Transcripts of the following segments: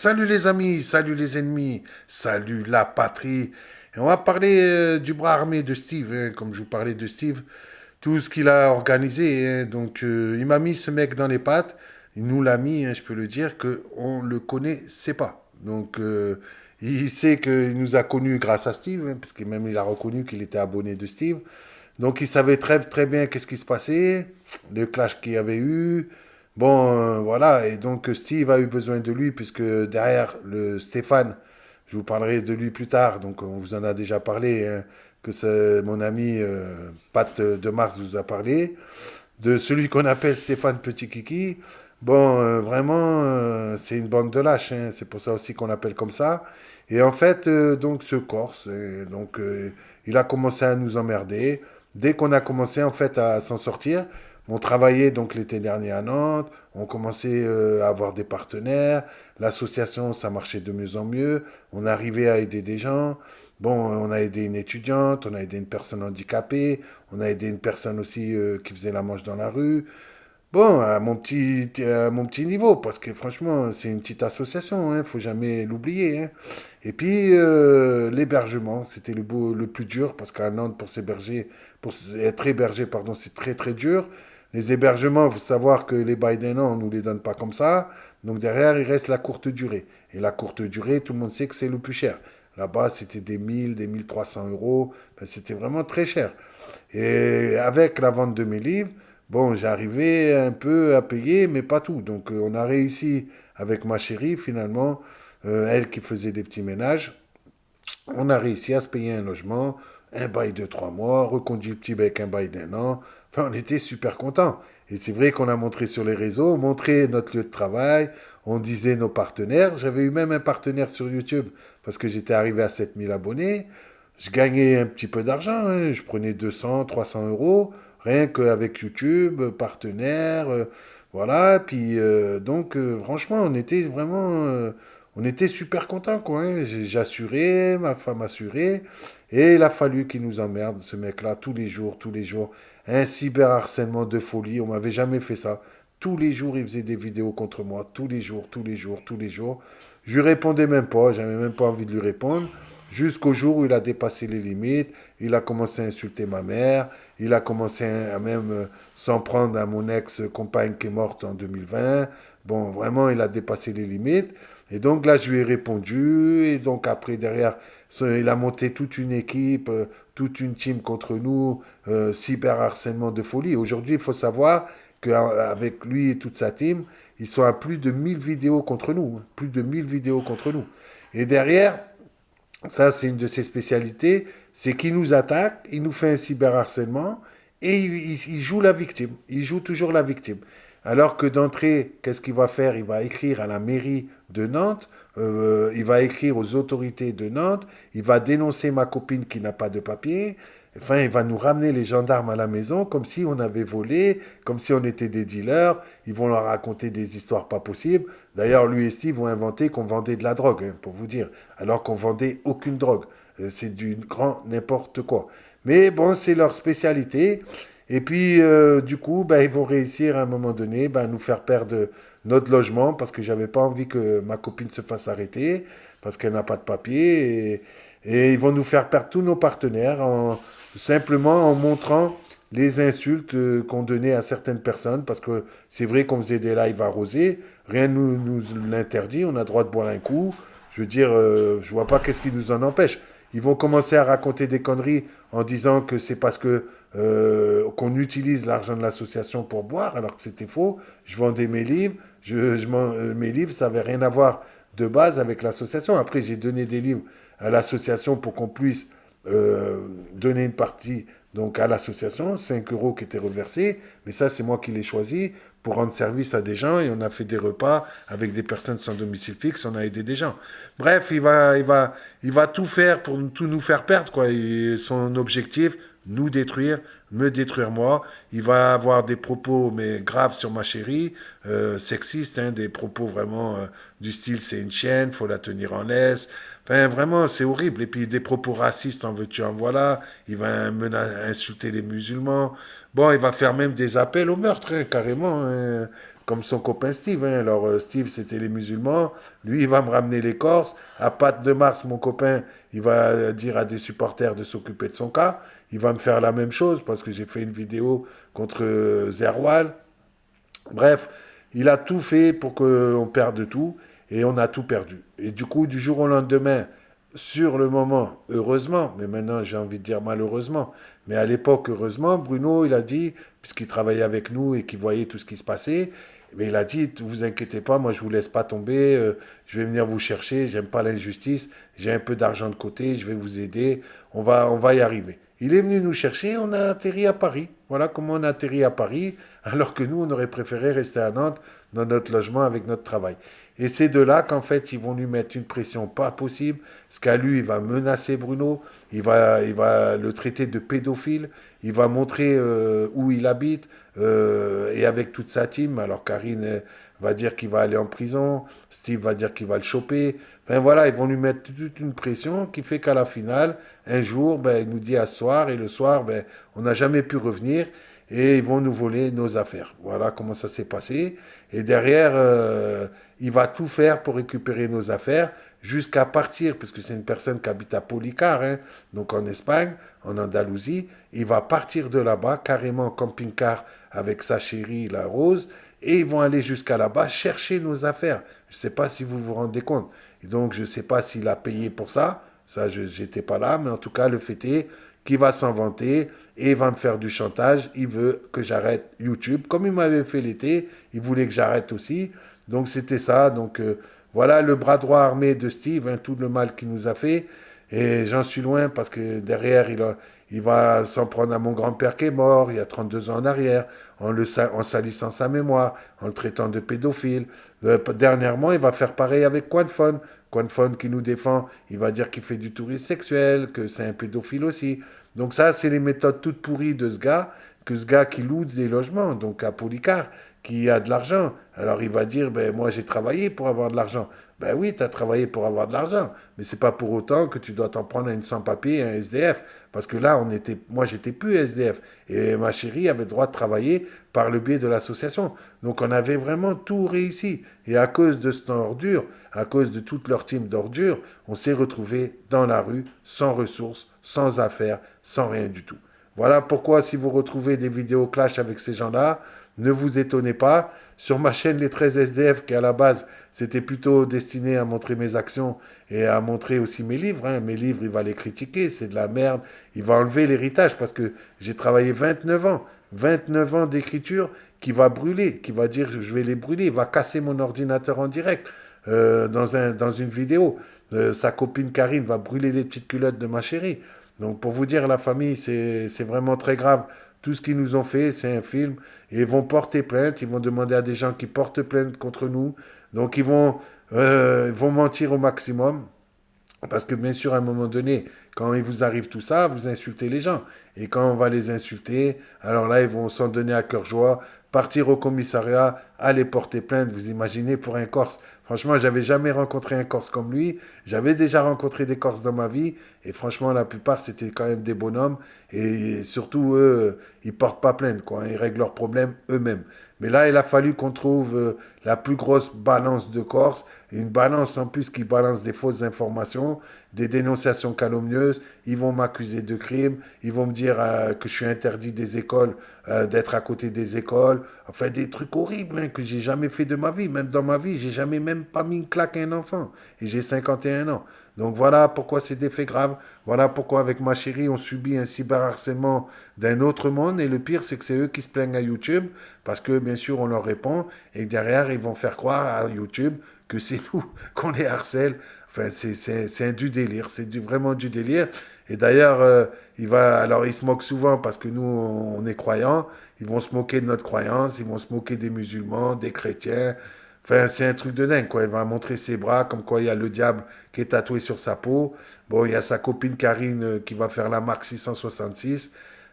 Salut les amis, salut les ennemis, salut la patrie. Et on va parler du bras armé de Steve, hein, comme je vous parlais de Steve, tout ce qu'il a organisé, hein. Donc il m'a mis ce mec dans les pattes, il nous l'a mis, hein, je peux le dire, qu'on le connaissait pas. Donc il sait qu'il nous a connus grâce à Steve, hein, parce que même il a reconnu qu'il était abonné de Steve. Donc il savait très très bien qu'est-ce qui se passait, le clash qu'il y avait eu. Bon, voilà, et donc Steve a eu besoin de lui, puisque derrière le Stéphane, je vous parlerai de lui plus tard, donc on vous en a déjà parlé, hein, que c'est mon ami Pat de Mars vous a parlé, de celui qu'on appelle Stéphane Petit Kiki. Bon, vraiment, c'est une bande de lâches, hein, c'est pour ça aussi qu'on l'appelle comme ça. Et en fait, donc ce Corse, il a commencé à nous emmerder. Dès qu'on a commencé en fait à s'en sortir, on travaillait donc l'été dernier à Nantes, on commençait à avoir des partenaires, l'association ça marchait de mieux en mieux, on arrivait à aider des gens. Bon, on a aidé une étudiante, on a aidé une personne handicapée, on a aidé une personne aussi qui faisait la manche dans la rue. Bon, à mon petit niveau, parce que franchement, c'est une petite association, hein, faut jamais l'oublier, hein. Et puis, l'hébergement, c'était le plus dur, parce qu'à Nantes, pour être hébergé, pardon, c'est très très dur. Les hébergements, il faut savoir que les bails d'un an, on nous les donne pas comme ça. Donc derrière, il reste la courte durée. Et la courte durée, tout le monde sait que c'est le plus cher. Là-bas, c'était des 1000, des 1300 euros. Ben, c'était vraiment très cher. Et avec la vente de mes livres, bon, j'arrivais un peu à payer, mais pas tout. Donc, on a réussi avec ma chérie, finalement, elle qui faisait des petits ménages, on a réussi à se payer un logement, un bail de 3 mois, reconduit le petit avec un bail d'un an. Enfin, on était super contents. Et c'est vrai qu'on a montré sur les réseaux, montré notre lieu de travail, on disait nos partenaires. J'avais eu même un partenaire sur YouTube parce que j'étais arrivé à 7000 abonnés. Je gagnais un petit peu d'argent, hein. Je prenais 200, 300 euros, rien qu'avec YouTube, partenaire, voilà. Puis donc, franchement, on était super contents, quoi, hein. J'assurais, ma femme assurait, et il a fallu qu'il nous emmerde, ce mec-là, tous les jours, tous les jours. Un cyberharcèlement de folie, on m'avait jamais fait ça. Tous les jours, il faisait des vidéos contre moi, tous les jours, tous les jours, tous les jours. Je lui répondais même pas, j'avais même pas envie de lui répondre. Jusqu'au jour où il a dépassé les limites, il a commencé à insulter ma mère, il a commencé à même s'en prendre à mon ex-compagne qui est morte en 2020. Bon, vraiment, il a dépassé les limites. Et donc là, je lui ai répondu. Et donc après, derrière, il a monté toute une équipe, toute une team contre nous, cyberharcèlement de folie. Aujourd'hui, il faut savoir qu'avec lui et toute sa team, ils sont à plus de 1000 vidéos contre nous, hein. Plus de 1000 vidéos contre nous. Et derrière, ça, c'est une de ses spécialités, c'est qu'il nous attaque, il nous fait un cyberharcèlement et il joue la victime. Il joue toujours la victime. Alors que d'entrée, qu'est-ce qu'il va faire? Il va écrire à la mairie de Nantes, il va écrire aux autorités de Nantes, il va dénoncer ma copine qui n'a pas de papier. Enfin, il va nous ramener les gendarmes à la maison comme si on avait volé, comme si on était des dealers. Ils vont leur raconter des histoires pas possibles. D'ailleurs, lui et Steve vont inventer qu'on vendait de la drogue, hein, pour vous dire, alors qu'on vendait aucune drogue. C'est du grand n'importe quoi. Mais bon, c'est leur spécialité. Et puis, du coup, ben, ils vont réussir à un moment donné ben, à nous faire perdre notre logement parce que j'avais pas envie que ma copine se fasse arrêter parce qu'elle n'a pas de papier. Et ils vont nous faire perdre tous nos partenaires simplement en montrant les insultes qu'on donnait à certaines personnes parce que c'est vrai qu'on faisait des lives arrosés. Rien ne nous l'interdit. On a le droit de boire un coup. Je veux dire, je vois pas qu'est-ce qui nous en empêche. Ils vont commencer à raconter des conneries en disant que c'est parce que qu'on utilise l'argent de l'association pour boire, alors que c'était faux. Je vendais mes livres, mes livres, ça n'avait rien à voir de base avec l'association. Après, j'ai donné des livres à l'association pour qu'on puisse donner une partie donc à l'association, 5 euros qui étaient reversés, mais ça c'est moi qui l'ai choisi pour rendre service à des gens et on a fait des repas avec des personnes sans domicile fixe, on a aidé des gens. Bref, il va tout faire pour tout nous faire perdre, quoi. Et son objectif, nous détruire, me détruire moi. Il va avoir des propos, mais graves sur ma chérie, sexistes, hein, des propos vraiment du style c'est une chienne, faut la tenir en laisse. Enfin, vraiment, c'est horrible. Et puis des propos racistes, en veux-tu, en voilà. Il va insulter les musulmans. Bon, il va faire même des appels au meurtre, hein, carrément, hein. comme son copain Steve. Hein. Alors, Steve, c'était les musulmans. Lui, il va me ramener les Corses. À Pat de Mars, mon copain, il va dire à des supporters de s'occuper de son cas. Il va me faire la même chose parce que j'ai fait une vidéo contre Zerwal. Bref, il a tout fait pour qu'on perde tout et on a tout perdu. Et du coup, du jour au lendemain, sur le moment, heureusement, mais maintenant j'ai envie de dire malheureusement, mais à l'époque, heureusement, Bruno, il a dit, puisqu'il travaillait avec nous et qu'il voyait tout ce qui se passait, mais il a dit, vous inquiétez pas, moi je vous laisse pas tomber, je vais venir vous chercher, j'aime pas l'injustice, j'ai un peu d'argent de côté, je vais vous aider, on va y arriver. Il est venu nous chercher, on a atterri à Paris. Voilà comment on a atterri à Paris, alors que nous, on aurait préféré rester à Nantes, dans notre logement, avec notre travail. Et c'est de là qu'en fait, ils vont lui mettre une pression pas possible. Scalu, il va menacer Bruno, il va le traiter de pédophile, il va montrer où il habite, et avec toute sa team. Alors Karine va dire qu'il va aller en prison, Steve va dire qu'il va le choper. Enfin voilà, ils vont lui mettre toute une pression qui fait qu'à la finale, un jour, ben, il nous dit à ce soir, et le soir, ben, on n'a jamais pu revenir, et ils vont nous voler nos affaires. Voilà comment ça s'est passé. Et derrière, il va tout faire pour récupérer nos affaires jusqu'à partir, puisque c'est une personne qui habite à Policar, hein, donc en Espagne, en Andalousie. Il va partir de là-bas, carrément en camping-car avec sa chérie, la Rose, et ils vont aller jusqu'à là-bas chercher nos affaires. Je ne sais pas si vous vous rendez compte. Et donc, je ne sais pas s'il a payé pour ça. Ça, je n'étais pas là, mais en tout cas, le fait est qu'il va s'en vanter et il va me faire du chantage. Il veut que j'arrête YouTube. Comme il m'avait fait l'été, il voulait que j'arrête aussi. Donc, c'était ça. Donc, voilà le bras droit armé de Steve, hein, tout le mal qu'il nous a fait. Et j'en suis loin parce que derrière, il va s'en prendre à mon grand-père qui est mort il y a 32 ans en arrière, en salissant sa mémoire, en le traitant de pédophile. Dernièrement, il va faire pareil avec Quanfon. Quanfon qui nous défend, il va dire qu'il fait du tourisme sexuel, que c'est un pédophile aussi. Donc ça, c'est les méthodes toutes pourries de ce gars qui loue des logements, donc à Policar, qui a de l'argent. Alors il va dire, ben moi j'ai travaillé pour avoir de l'argent. Ben oui, tu as travaillé pour avoir de l'argent, mais c'est pas pour autant que tu dois t'en prendre à une sans-papier, un SDF. Parce que là, moi j'étais plus SDF. Et ma chérie avait le droit de travailler par le biais de l'association. Donc on avait vraiment tout réussi. Et à cause de cette ordure, à cause de toute leur team d'ordures, on s'est retrouvé dans la rue, sans ressources, sans affaires, sans rien du tout. Voilà pourquoi si vous retrouvez des vidéos clash avec ces gens-là, ne vous étonnez pas. Sur ma chaîne Les 13 SDF, qui à la base, c'était plutôt destiné à montrer mes actions et à montrer aussi mes livres. Hein. Mes livres, il va les critiquer, c'est de la merde. Il va enlever l'héritage parce que j'ai travaillé 29 ans. 29 ans d'écriture qui va brûler, qui va dire je vais les brûler. Il va casser mon ordinateur en direct dans une vidéo. Sa copine Karine va brûler les petites culottes de ma chérie. Donc pour vous dire, la famille, c'est vraiment très grave. Tout ce qu'ils nous ont fait, c'est un film. Et ils vont porter plainte, ils vont demander à des gens qui portent plainte contre nous. Donc ils vont mentir au maximum. Parce que bien sûr, à un moment donné, quand il vous arrive tout ça, vous insultez les gens. Et quand on va les insulter, alors là, ils vont s'en donner à cœur joie, partir au commissariat, aller porter plainte. Vous imaginez pour un Corse. Franchement, j'avais jamais rencontré un Corse comme lui. J'avais déjà rencontré des Corses dans ma vie. Et franchement, la plupart, c'était quand même des bonhommes. Et surtout, eux, ils portent pas plainte, quoi. Ils règlent leurs problèmes eux-mêmes. Mais là, il a fallu qu'on trouve la plus grosse balance de Corse, une balance en plus qui balance des fausses informations, des dénonciations calomnieuses. Ils vont m'accuser de crime, ils vont me dire que je suis interdit des écoles, d'être à côté des écoles. Enfin, des trucs horribles hein, que j'ai jamais fait de ma vie. Même dans ma vie, j'ai jamais même pas mis une claque à un enfant. Et j'ai 51 ans. Donc voilà pourquoi c'est des faits graves. Voilà pourquoi avec ma chérie, on subit un cyberharcèlement d'un autre monde. Et le pire, c'est que c'est eux qui se plaignent à YouTube. Parce que bien sûr, on leur répond. Et que derrière, ils vont faire croire à YouTube que c'est nous qu'on les harcèle. Enfin, c'est du délire. C'est vraiment du délire. Et d'ailleurs, alors ils se moquent souvent parce que nous, on est croyants. Ils vont se moquer de notre croyance. Ils vont se moquer des musulmans, des chrétiens. Enfin, c'est un truc de dingue, quoi. Il va montrer ses bras, comme quoi il y a le diable qui est tatoué sur sa peau. Bon, il y a sa copine Karine qui va faire la marque 666.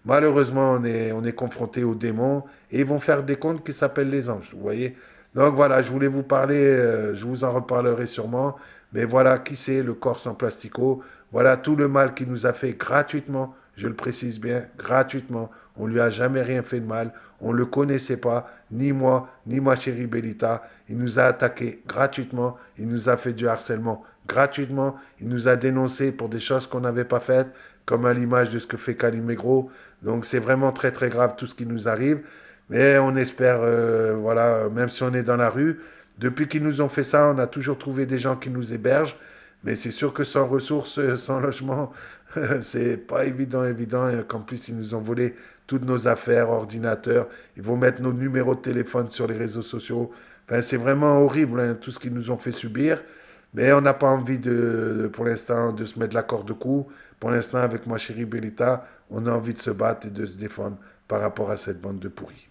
Malheureusement, on est confronté aux démons et ils vont faire des contes qui s'appellent les anges, vous voyez. Donc voilà, je voulais vous parler, je vous en reparlerai sûrement, mais voilà qui c'est le Corse en plastico. Voilà tout le mal qu'il nous a fait gratuitement, je le précise bien, gratuitement. On lui a jamais rien fait de mal, On ne le connaissait pas, ni moi, ni ma chérie Bellita. Il nous a attaqués gratuitement, il nous a fait du harcèlement gratuitement, il nous a dénoncés pour des choses qu'on n'avait pas faites, comme à l'image de ce que fait Calimegro. Donc c'est vraiment très très grave tout ce qui nous arrive. Mais on espère, voilà, même si on est dans la rue, depuis qu'ils nous ont fait ça, on a toujours trouvé des gens qui nous hébergent. Mais c'est sûr que sans ressources, sans logement, c'est pas évident. Et qu'en plus, ils nous ont volé toutes nos affaires, ordinateurs. Ils vont mettre nos numéros de téléphone sur les réseaux sociaux. Enfin, c'est vraiment horrible, hein, tout ce qu'ils nous ont fait subir. Mais on n'a pas envie pour l'instant, de se mettre la corde au cou. Pour l'instant, avec ma chérie Bellita, on a envie de se battre et de se défendre par rapport à cette bande de pourris.